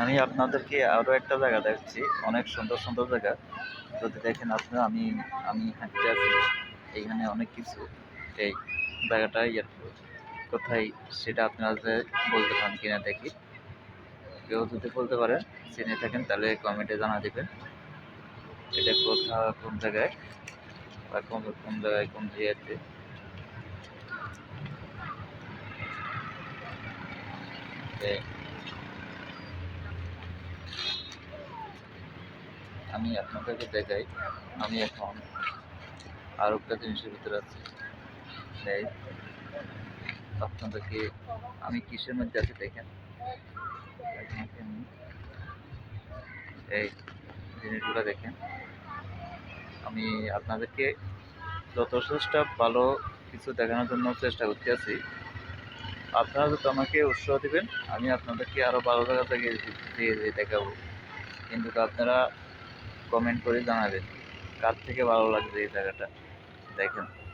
আমি আপনাদেরকে আরও একটা জায়গা দেখাচ্ছি, অনেক সুন্দর সুন্দর জায়গা। যদি দেখেন আপনারা, আমি আমি হাঁটতে আছি, এইখানে অনেক কিছু। এই জায়গাটা কোথায় সেটা আপনারা বলতে পারেন কিনা দেখি। কেউ যদি বলতে পারেন, চিনে থাকেন, তাহলে কমেন্টে জানা দেবেন এটা কোন জায়গায় বা কোন কোন জায়গায় কোন এরিয়াতে। আমি আপনাদেরকে দেখাই, আমি এখন আরও একটা জিনিসের ভিতরে আছি। এই আপনাদেরকে আমি কিসের মধ্যে আছি দেখেন। এই জিনিসগুলো দেখেন, আমি আপনাদেরকে যথেষ্ট ভালো কিছু দেখানোর জন্য চেষ্টা করতে আছি। আপনারা যদি আমাকে উৎসাহ দিবেন, আমি আপনাদেরকে আরও ভালো জায়গা থেকে দিয়ে দেখাবো। কিন্তু আপনারা কমেন্ট করে জানাবেন কার থেকে ভালো লাগবে এই জায়গাটা। দেখেন।